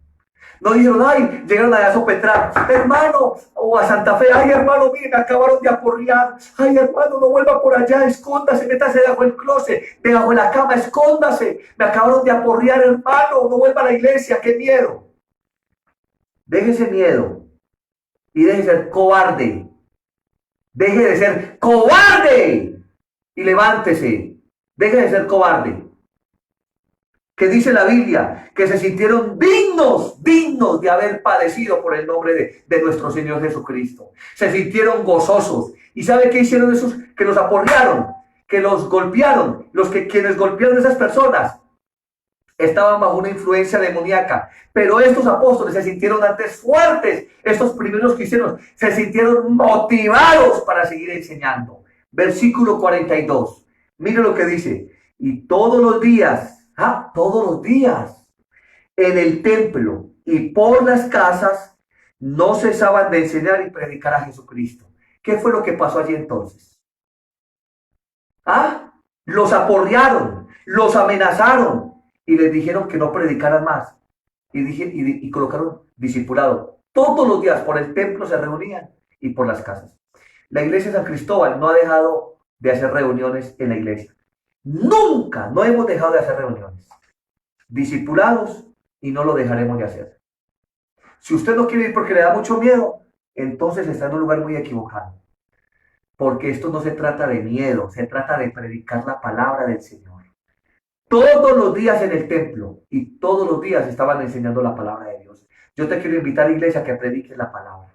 No dijeron, ay, llegaron a Sopetrar, hermano, o a Santa Fe, ay, hermano, miren, acabaron de aporrear, ay, hermano, no vuelva por allá, escóndase, métase debajo del closet, debajo de la cama, escóndase, me acabaron de aporrear, hermano, no vuelva a la iglesia, qué miedo. Deje ese miedo y deje de ser cobarde, deje de ser cobarde y levántese, deje de ser cobarde. Que dice la Biblia, que se sintieron dignos de haber padecido por el nombre de nuestro Señor Jesucristo. Se sintieron gozosos. ¿Y sabe qué hicieron esos que los aporrearon? Que los golpearon. Quienes golpearon a esas personas estaban bajo una influencia demoníaca. Pero estos apóstoles se sintieron antes fuertes. Estos primeros cristianos se sintieron motivados para seguir enseñando. Versículo 42. Mire lo que dice. Y todos los días en el templo y por las casas no cesaban de enseñar y predicar a Jesucristo. ¿Qué fue lo que pasó allí entonces? Los aporrearon, los amenazaron y les dijeron que no predicaran más. Y colocaron discipulado. Todos los días por el templo se reunían y por las casas. La iglesia de San Cristóbal no ha dejado de hacer reuniones en la iglesia. Nunca, no hemos dejado de hacer reuniones. Discipulados y no lo dejaremos de hacer. Si usted no quiere ir porque le da mucho miedo, entonces está en un lugar muy equivocado. Porque esto no se trata de miedo, se trata de predicar la palabra del Señor. Todos los días en el templo y todos los días estaban enseñando la palabra de Dios. Yo te quiero invitar, iglesia, a que prediques la palabra.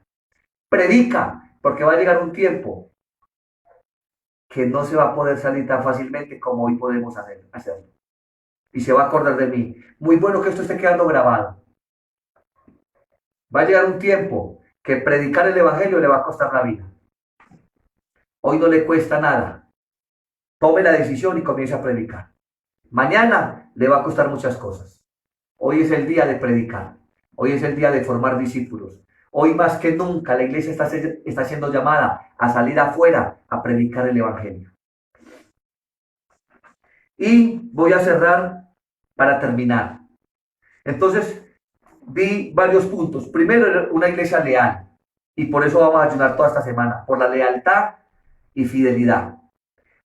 Predica, porque va a llegar un tiempo que no se va a poder salir tan fácilmente como hoy podemos hacerlo. Y se va a acordar de mí. Muy bueno que esto esté quedando grabado. Va a llegar un tiempo que predicar el evangelio le va a costar la vida. Hoy no le cuesta nada. Tome la decisión y comience a predicar. Mañana le va a costar muchas cosas. Hoy es el día de predicar. Hoy es el día de formar discípulos. Hoy más que nunca la iglesia está siendo llamada a salir afuera a predicar el evangelio. Y voy a cerrar para terminar. Entonces, di varios puntos. Primero, una iglesia leal. Y por eso vamos a ayunar toda esta semana. Por la lealtad y fidelidad.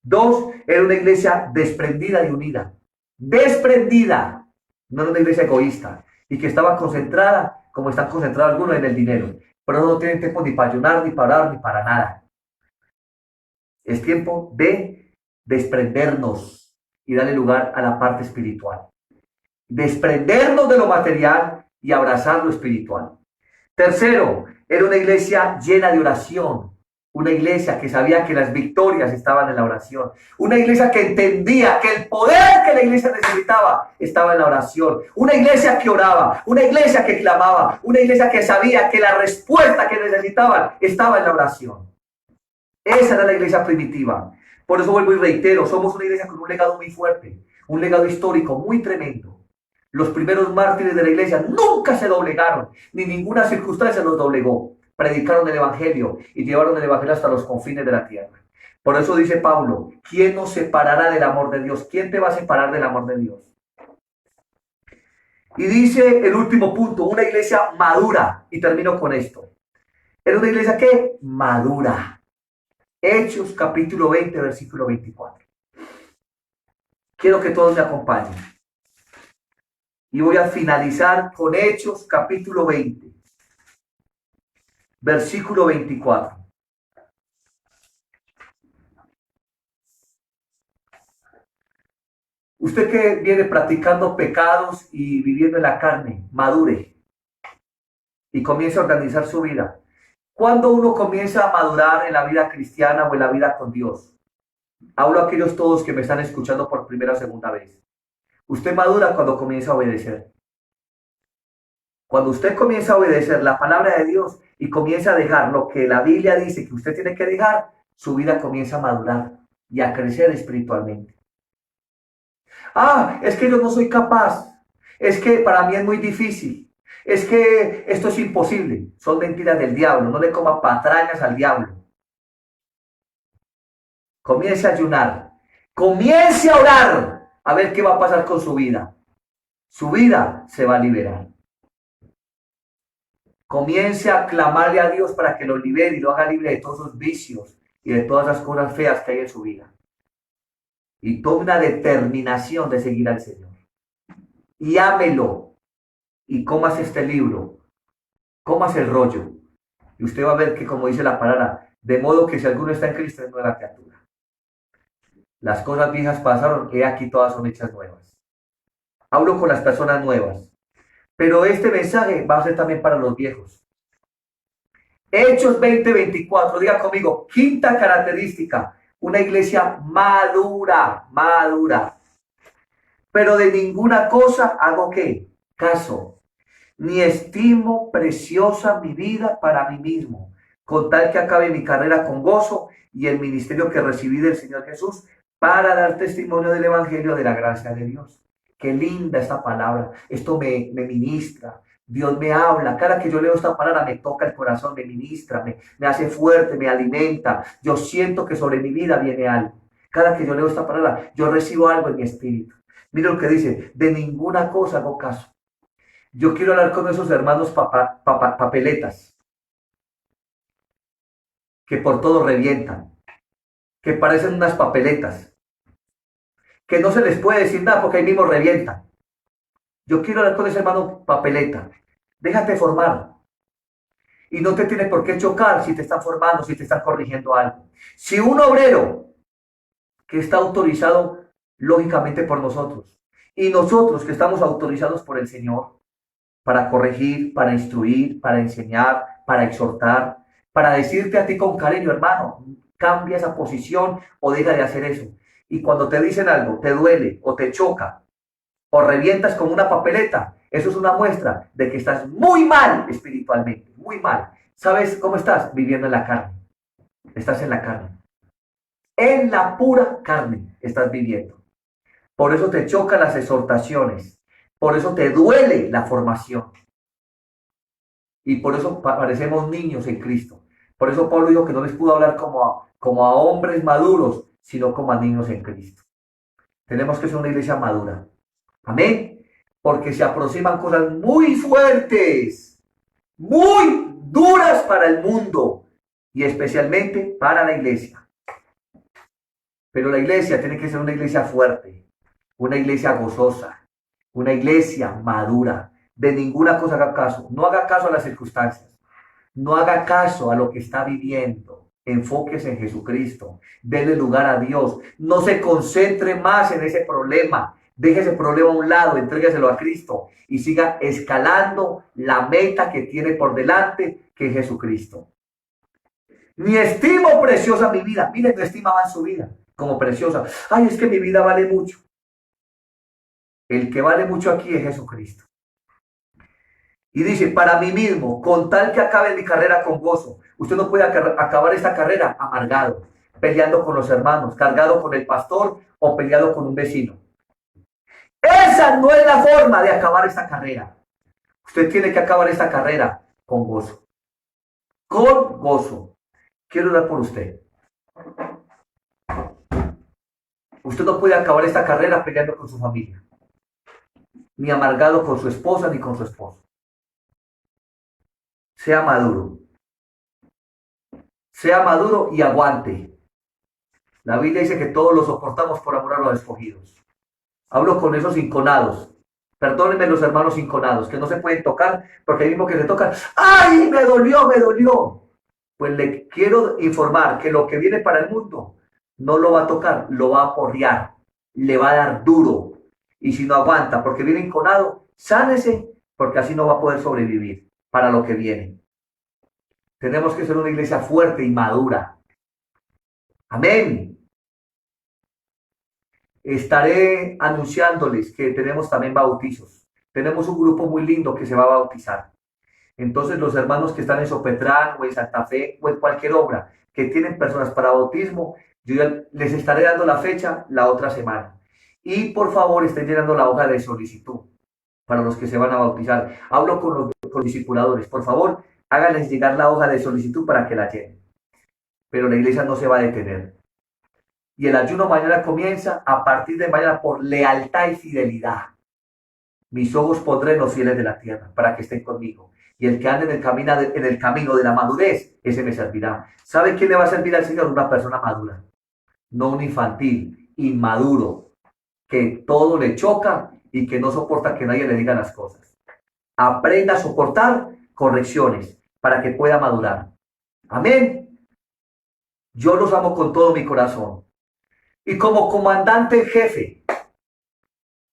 2, era una iglesia desprendida y unida. Desprendida. No era una iglesia egoísta. Y que estaba concentrada, como están concentrados algunos, en el dinero. Pero no tienen tiempo ni para ayunar, ni para orar, ni para nada. Es tiempo de desprendernos y darle lugar a la parte espiritual. Desprendernos de lo material y abrazar lo espiritual. Tercero, era una iglesia llena de oración. Una iglesia que sabía que las victorias estaban en la oración. Una iglesia que entendía que el poder que la iglesia necesitaba estaba en la oración. Una iglesia que oraba. Una iglesia que clamaba. Una iglesia que sabía que la respuesta que necesitaban estaba en la oración. Esa era la iglesia primitiva. Por eso vuelvo y reitero, somos una iglesia con un legado muy fuerte. Un legado histórico muy tremendo. Los primeros mártires de la iglesia nunca se doblegaron, ni ninguna circunstancia los doblegó. Predicaron el evangelio y llevaron el evangelio hasta los confines de la tierra. Por eso dice Pablo, ¿quién nos separará del amor de Dios? ¿Quién te va a separar del amor de Dios? Y dice el último punto, una iglesia madura. Y termino con esto. Era una iglesia que madura. Hechos capítulo 20, versículo 24. Quiero que todos me acompañen. Y voy a finalizar con Hechos capítulo 20, versículo 24. Usted que viene practicando pecados y viviendo en la carne, madure y comience a organizar su vida. ¿Cuándo uno comienza a madurar en la vida cristiana o en la vida con Dios? Hablo a aquellos todos que me están escuchando por primera o segunda vez. Usted madura cuando comienza a obedecer. Cuando usted comienza a obedecer la palabra de Dios y comienza a dejar lo que la Biblia dice que usted tiene que dejar, su vida comienza a madurar y a crecer espiritualmente. Ah, es que yo no soy capaz. Es que para mí es muy difícil. Es que esto es imposible. Son mentiras del diablo. No le coma patrañas al diablo. Comience a ayunar. Comience a orar. A ver qué va a pasar con su vida. Su vida se va a liberar. Comience a clamarle a Dios para que lo libere y lo haga libre de todos esos vicios y de todas las cosas feas que hay en su vida. Y tome una determinación de seguir al Señor. Y ámelo. Y comas este libro. Comas el rollo. Y usted va a ver que, como dice la palabra, de modo que si alguno está en Cristo es nueva criatura. Las cosas viejas pasaron, he aquí todas son hechas nuevas. Hablo con las personas nuevas. Pero este mensaje va a ser también para los viejos. Hechos 20:24, diga conmigo, quinta característica, una iglesia madura, madura. Pero de ninguna cosa hago ¿qué? Caso, ni estimo preciosa mi vida para mí mismo, con tal que acabe mi carrera con gozo y el ministerio que recibí del Señor Jesús para dar testimonio del Evangelio de la gracia de Dios. Qué linda esta palabra, esto me ministra. Dios me habla, cada que yo leo esta palabra me toca el corazón, me ministra, me hace fuerte, me alimenta. Yo siento que sobre mi vida viene algo. Cada que yo leo esta palabra, yo recibo algo en mi espíritu. Mira lo que dice, de ninguna cosa hago caso. Yo quiero hablar con esos hermanos papeletas, que por todo revientan, que parecen unas papeletas, que no se les puede decir nada porque ahí mismo revientan. Yo quiero hablar con ese hermano papeleta. Déjate formar. Y no te tienes por qué chocar si te están formando, si te están corrigiendo algo. Si un obrero que está autorizado lógicamente por nosotros, y nosotros que estamos autorizados por el Señor, para corregir, para instruir, para enseñar, para exhortar, para decirte a ti con cariño, hermano, cambia esa posición o deja de hacer eso. Y cuando te dicen algo, te duele o te choca o revientas como una papeleta, eso es una muestra de que estás muy mal espiritualmente, muy mal. ¿Sabes cómo estás? Viviendo en la carne. Estás en la carne. En la pura carne estás viviendo. Por eso te chocan las exhortaciones. Por eso te duele la formación. Y por eso parecemos niños en Cristo. Por eso Pablo dijo que no les pudo hablar como a hombres maduros, sino como a niños en Cristo. Tenemos que ser una iglesia madura. Amén. Porque se aproximan cosas muy fuertes, muy duras para el mundo y especialmente para la iglesia. Pero la iglesia tiene que ser una iglesia fuerte, una iglesia gozosa, una iglesia madura. De ninguna cosa haga caso. No haga caso a las circunstancias. No haga caso a lo que está viviendo. Enfóquese en Jesucristo. Dele lugar a Dios. No se concentre más en ese problema. Deje ese problema a un lado, entrégueselo a Cristo y siga escalando la meta que tiene por delante, que es Jesucristo. Ni estimo preciosa mi vida. Miren, no estimaba en su vida como preciosa. Ay, es que mi vida vale mucho. El que vale mucho aquí es Jesucristo. Y dice, para mí mismo, con tal que acabe mi carrera con gozo. Usted no puede acabar esta carrera amargado, peleando con los hermanos, cargado con el pastor o peleado con un vecino. Esa no es la forma de acabar esta carrera. Usted tiene que acabar esta carrera con gozo. Con gozo. Quiero orar por usted. Usted no puede acabar esta carrera peleando con su familia, ni amargado con su esposa ni con su esposo. Sea maduro. Sea maduro y aguante. La Biblia dice que todos lo soportamos por amor a los escogidos. Hablo con esos inconados. Perdónenme los hermanos inconados, que no se pueden tocar, porque el mismo que se tocan, ¡ay, me dolió, me dolió! Pues le quiero informar que lo que viene para el mundo no lo va a tocar, lo va a porrear, le va a dar duro. Y si no aguanta, porque viene inconado, sánese, porque así no va a poder sobrevivir para lo que viene. Tenemos que ser una iglesia fuerte y madura. Amén. Estaré anunciándoles que tenemos también bautizos. Tenemos un grupo muy lindo que se va a bautizar. Entonces los hermanos que están en Sopetrán o en Santa Fe o en cualquier obra que tienen personas para bautismo, yo ya les estaré dando la fecha la otra semana. Y por favor estén llenando la hoja de solicitud para los que se van a bautizar. Hablo con los discipuladores. Por favor, háganles llegar la hoja de solicitud para que la llenen. Pero la iglesia no se va a detener. Y el ayuno mañana comienza a partir de mañana por lealtad y fidelidad. Mis ojos pondré en los fieles de la tierra para que estén conmigo. Y el que ande en el camino de la madurez, ese me servirá. ¿Sabe quién le va a servir al Señor? Una persona madura. No un infantil, inmaduro, que todo le choca y que no soporta que nadie le diga las cosas. Aprenda a soportar correcciones para que pueda madurar. Amén. Yo los amo con todo mi corazón. Y como comandante en jefe,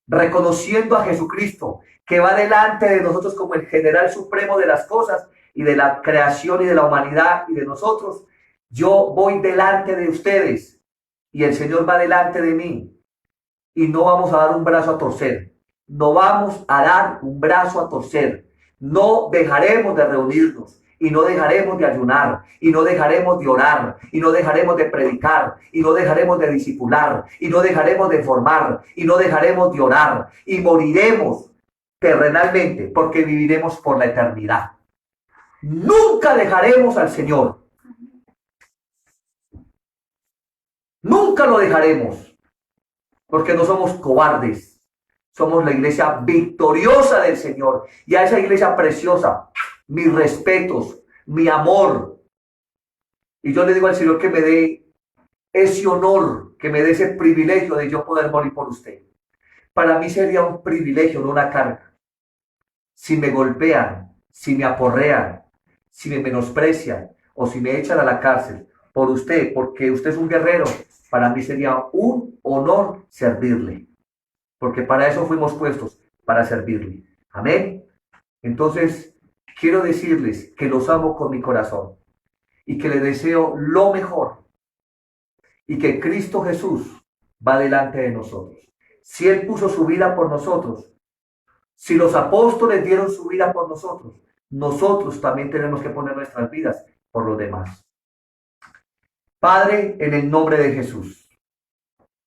reconociendo a Jesucristo, que va delante de nosotros como el general supremo de las cosas y de la creación y de la humanidad y de nosotros, yo voy delante de ustedes y el Señor va delante de mí y no vamos a dar un brazo a torcer, no vamos a dar un brazo a torcer, no dejaremos de reunirnos. Y no dejaremos de ayunar, y no dejaremos de orar, y no dejaremos de predicar, y no dejaremos de discipular, y no dejaremos de formar, y no dejaremos de orar, y moriremos terrenalmente, porque viviremos por la eternidad. Nunca dejaremos al Señor. Nunca lo dejaremos, porque no somos cobardes. Somos la iglesia victoriosa del Señor, y a esa iglesia preciosa, mis respetos, mi amor. Y yo le digo al Señor que me dé ese honor, que me dé ese privilegio de yo poder morir por usted. Para mí sería un privilegio, no una carga. Si me golpean, si me aporrean, si me menosprecian o si me echan a la cárcel por usted, porque usted es un guerrero, para mí sería un honor servirle. Porque para eso fuimos puestos, para servirle. Amén. Entonces, quiero decirles que los amo con mi corazón y que les deseo lo mejor y que Cristo Jesús va delante de nosotros. Si Él puso su vida por nosotros, si los apóstoles dieron su vida por nosotros, nosotros también tenemos que poner nuestras vidas por los demás. Padre, en el nombre de Jesús.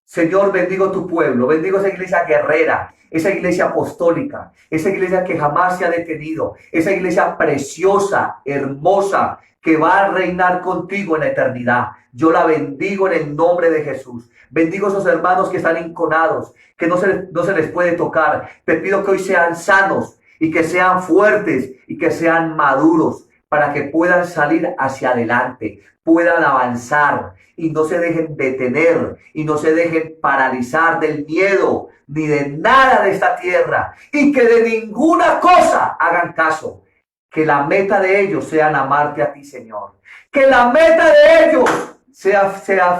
Señor, bendigo tu pueblo, bendigo esa iglesia guerrera, esa iglesia apostólica, esa iglesia que jamás se ha detenido, esa iglesia preciosa, hermosa, que va a reinar contigo en la eternidad. Yo la bendigo en el nombre de Jesús. Bendigo a esos hermanos que están enconados, que no se les puede tocar. Te pido que hoy sean sanos y que sean fuertes y que sean maduros para que puedan salir hacia adelante, puedan avanzar y no se dejen detener y no se dejen paralizar del miedo ni de nada de esta tierra y que de ninguna cosa hagan caso. Que la meta de ellos sea amarte a ti, Señor. Que la meta de ellos sea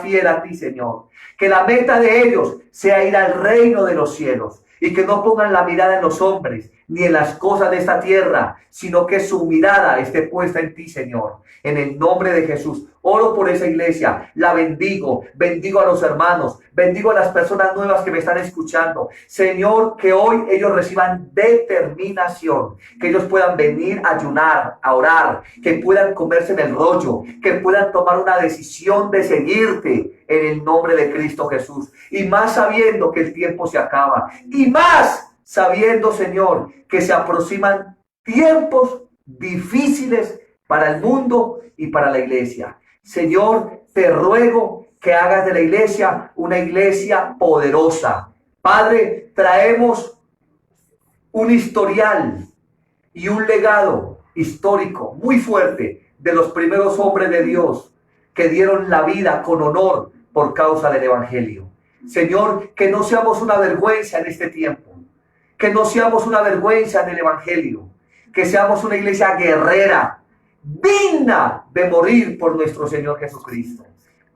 fiel a ti, Señor. Que la meta de ellos sea ir al reino de los cielos y que no pongan la mirada en los hombres ni en las cosas de esta tierra, sino que su mirada esté puesta en ti, Señor. En el nombre de Jesús, oro por esa iglesia, la bendigo a los hermanos, bendigo a las personas nuevas que me están escuchando. Señor, que hoy ellos reciban determinación, que ellos puedan venir a ayunar, a orar, que puedan comerse en el rollo, que puedan tomar una decisión de seguirte en el nombre de Cristo Jesús. Y más sabiendo que el tiempo se acaba, y más sabiendo, Señor, que se aproximan tiempos difíciles para el mundo y para la iglesia. Señor, te ruego que hagas de la iglesia una iglesia poderosa. Padre, traemos un historial y un legado histórico muy fuerte de los primeros hombres de Dios que dieron la vida con honor por causa del Evangelio. Señor, que no seamos una vergüenza en este tiempo, que no seamos una vergüenza en el Evangelio, que seamos una iglesia guerrera, digna de morir por nuestro Señor Jesucristo.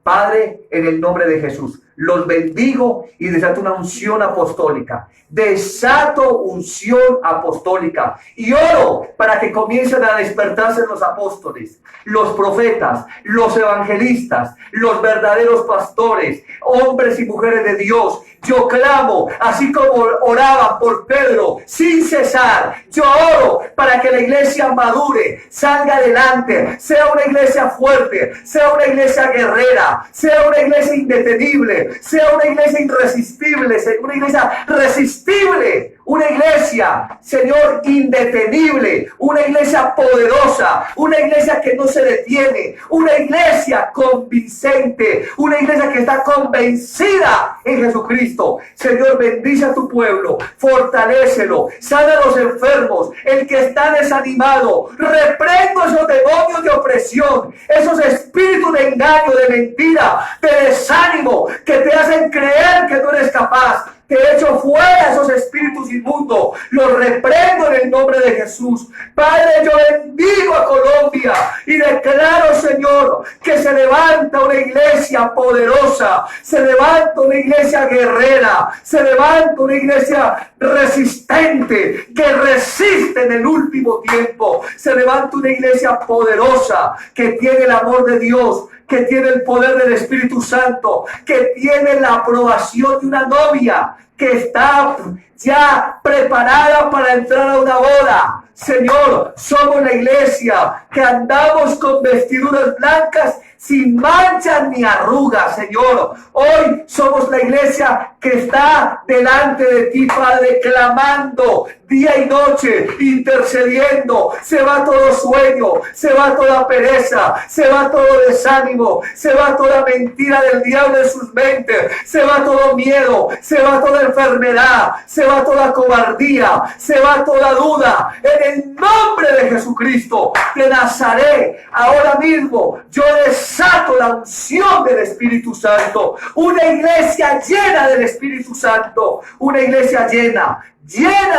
Padre, en el nombre de Jesús, los bendigo y desato una unción apostólica. Desato unción apostólica y oro para que comiencen a despertarse los apóstoles, los profetas, los evangelistas, los verdaderos pastores, hombres y mujeres de Dios. Yo clamo, así como oraba por Pedro, sin cesar. Yo oro para que la iglesia madure, salga adelante, sea una iglesia fuerte, sea una iglesia guerrera, sea una iglesia indetenible, sea una iglesia irresistible, sea una iglesia resistible, una iglesia, Señor, indetenible, una iglesia poderosa, una iglesia que no se detiene, una iglesia convincente, una iglesia que está convencida en Jesucristo. Señor, bendice a tu pueblo, fortalécelo, sana a los enfermos, el que está desanimado, reprendo esos demonios de opresión, esos espíritus de engaño, de mentira, de desánimo, que te hacen creer que no eres capaz. Te echo fuera esos espíritus inmundos, los reprendo en el nombre de Jesús. Padre, yo bendigo a Colombia y declaro, Señor, que se levanta una iglesia poderosa, se levanta una iglesia guerrera, se levanta una iglesia resistente, que resiste en el último tiempo, se levanta una iglesia poderosa, que tiene el amor de Dios, que tiene el poder del Espíritu Santo, que tiene la aprobación de una novia, que está ya preparada para entrar a una boda. Señor, somos la iglesia que andamos con vestiduras blancas sin manchas ni arrugas, Señor. Hoy somos la iglesia que está delante de ti, Padre, clamando día y noche, intercediendo. Se va todo sueño, se va toda pereza, se va todo desánimo, se va toda mentira del diablo en sus mentes, se va todo miedo, se va toda enfermedad, se va toda cobardía, se va toda duda. En el nombre de Jesucristo de Nazaret, ahora mismo yo desato la unción del Espíritu Santo, una iglesia llena del Espíritu Santo, una iglesia llena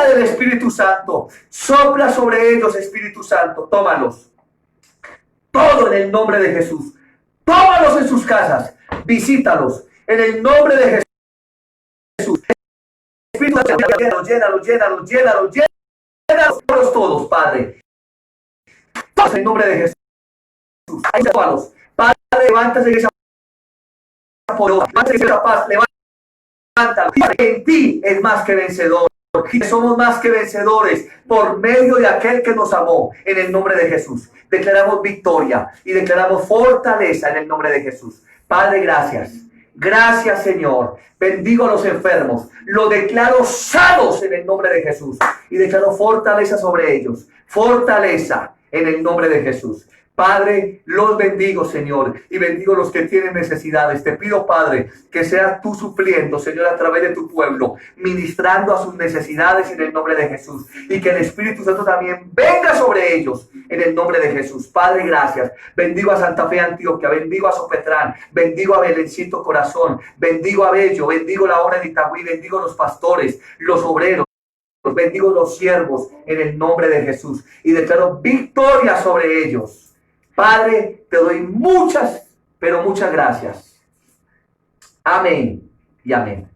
del Espíritu Santo. Sopla sobre ellos, Espíritu Santo, tómalos, todo en el nombre de Jesús. Tómalos en sus casas, visítalos en el nombre de Jesús. Espíritu Santo, llénalos todos, Padre. Todos en el nombre de Jesús. Tómalos. Padre, levántase esa poderosa, levántase esa paz, levántalo. En ti es más que vencedor. Y somos más que vencedores por medio de aquel que nos amó. En el nombre de Jesús declaramos victoria y declaramos fortaleza en el nombre de Jesús. Padre, gracias. Gracias, Señor. Bendigo a los enfermos. Los declaro sanos en el nombre de Jesús. Y declaro fortaleza sobre ellos. Fortaleza en el nombre de Jesús. Padre, los bendigo, Señor, y bendigo los que tienen necesidades. Te pido, Padre, que seas tú supliendo, Señor, a través de tu pueblo, ministrando a sus necesidades en el nombre de Jesús, y que el Espíritu Santo también venga sobre ellos en el nombre de Jesús. Padre, gracias. Bendigo a Santa Fe Antioquia, bendigo a Sopetrán, bendigo a Belencito Corazón, bendigo a Bello, bendigo la obra de Itagüí, bendigo a los pastores, los obreros. Bendigo los siervos en el nombre de Jesús y declaro victoria sobre ellos. Padre, te doy muchas, pero muchas gracias. Amén y amén.